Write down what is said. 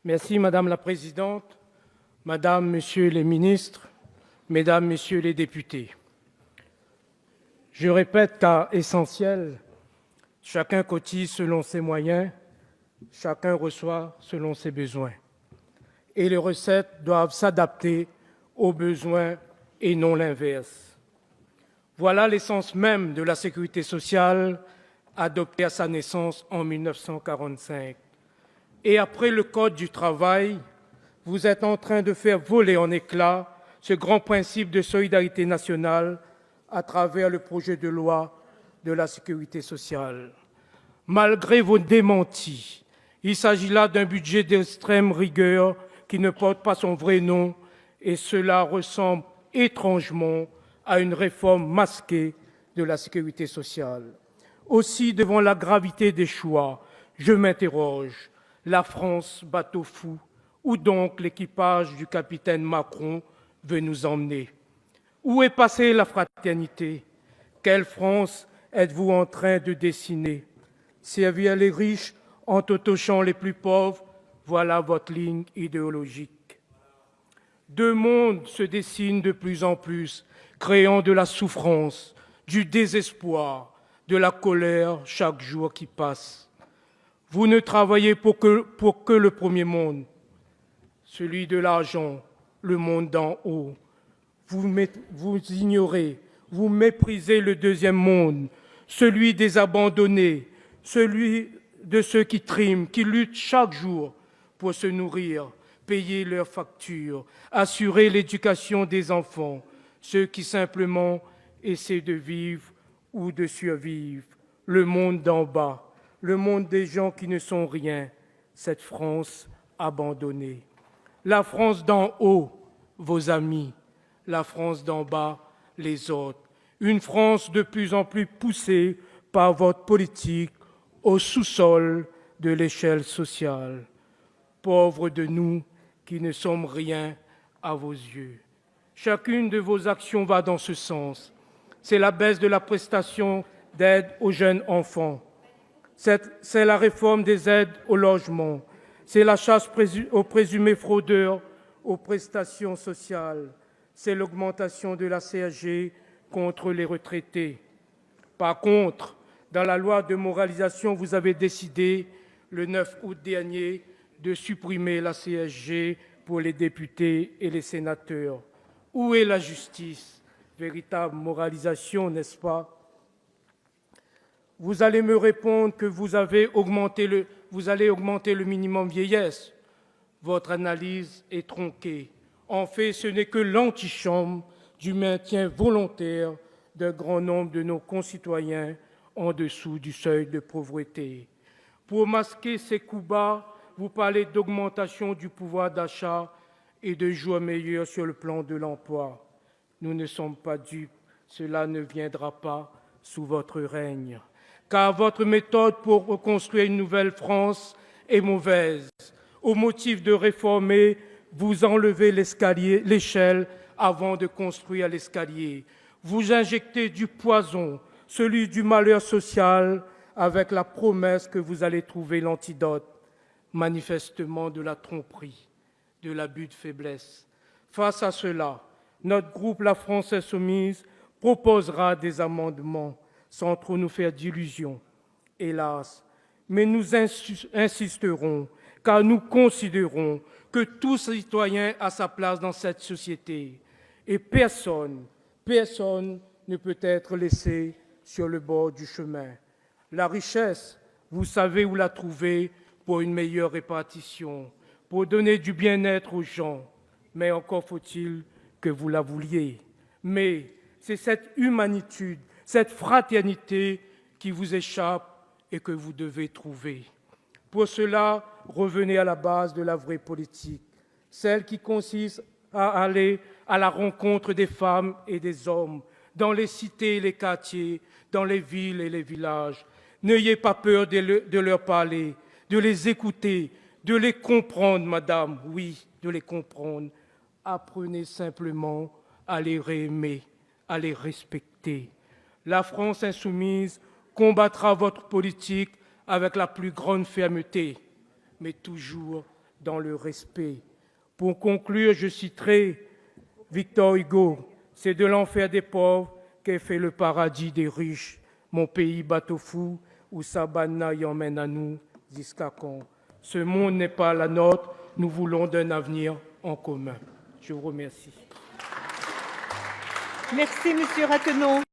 Merci Madame la Présidente, Madame, Messieurs les ministres, Mesdames, Messieurs les députés. Je répète qu'à essentiel, chacun cotise selon ses moyens, chacun reçoit selon ses besoins. Et les recettes doivent s'adapter aux besoins et non l'inverse. Voilà l'essence même de la sécurité sociale adoptée à sa naissance en 1945. Et après le Code du travail, vous êtes en train de faire voler en éclats ce grand principe de solidarité nationale à travers le projet de loi de la sécurité sociale. Malgré vos démentis, il s'agit là d'un budget d'extrême rigueur qui ne porte pas son vrai nom et cela ressemble étrangement à une réforme masquée de la sécurité sociale. Aussi, devant la gravité des choix, je m'interroge. La France, bateau fou, où donc l'équipage du capitaine Macron veut nous emmener? Où est passée la fraternité? Quelle France êtes-vous en train de dessiner? Servir les riches en totochant les plus pauvres, voilà votre ligne idéologique. Deux mondes se dessinent de plus en plus, créant de la souffrance, du désespoir, de la colère chaque jour qui passe. Vous ne travaillez pour que le premier monde, celui de l'argent, le monde d'en haut. Vous ignorez, vous méprisez le deuxième monde, celui des abandonnés, celui de ceux qui triment, qui luttent chaque jour pour se nourrir, payer leurs factures, assurer l'éducation des enfants, ceux qui simplement essaient de vivre ou de survivre, le monde d'en bas, le monde des gens qui ne sont rien, cette France abandonnée. La France d'en haut, vos amis, la France d'en bas, les autres. Une France de plus en plus poussée par votre politique au sous-sol de l'échelle sociale. Pauvres de nous qui ne sommes rien à vos yeux. Chacune de vos actions va dans ce sens. C'est la baisse de la prestation d'aide aux jeunes enfants. C'est la réforme des aides au logement. C'est la chasse aux présumés fraudeurs aux prestations sociales. C'est l'augmentation de la CSG contre les retraités. Par contre, dans la loi de moralisation, vous avez décidé, le 9 août dernier, de supprimer la CSG pour les députés et les sénateurs. Où est la justice? Véritable moralisation, n'est-ce pas? Vous allez me répondre que vous allez augmenter le minimum vieillesse. Votre analyse est tronquée. En fait, ce n'est que l'antichambre du maintien volontaire d'un grand nombre de nos concitoyens en dessous du seuil de pauvreté. Pour masquer ces coups bas, vous parlez d'augmentation du pouvoir d'achat et de jours meilleurs sur le plan de l'emploi. Nous ne sommes pas dupes, cela ne viendra pas sous votre règne. Car votre méthode pour reconstruire une nouvelle France est mauvaise. Au motif de réformer, vous enlevez l'échelle avant de construire l'escalier. Vous injectez du poison, celui du malheur social, avec la promesse que vous allez trouver l'antidote, manifestement de la tromperie, de l'abus de faiblesse. Face à cela, notre groupe La France Insoumise proposera des amendements sans trop nous faire d'illusions, hélas. Mais nous insisterons, car nous considérons que tout citoyen a sa place dans cette société et personne ne peut être laissé sur le bord du chemin. La richesse, vous savez où la trouver pour une meilleure répartition, pour donner du bien-être aux gens, mais encore faut-il que vous la vouliez. Mais c'est cette humanitude, cette fraternité qui vous échappe et que vous devez trouver. Pour cela, revenez à la base de la vraie politique, celle qui consiste à aller à la rencontre des femmes et des hommes, dans les cités et les quartiers, dans les villes et les villages. N'ayez pas peur de leur parler, de les écouter, de les comprendre, madame, oui, de les comprendre. Apprenez simplement à les réaimer, à les respecter. La France insoumise combattra votre politique avec la plus grande fermeté, mais toujours dans le respect. Pour conclure, je citerai Victor Hugo, « C'est de l'enfer des pauvres qu'est fait le paradis des riches. Mon pays bateau fou, où Sabana y emmène à nous, jusqu'à quand. Ce monde n'est pas la nôtre, nous voulons d'un avenir en commun. » Je vous remercie. Merci, Monsieur Ratenon.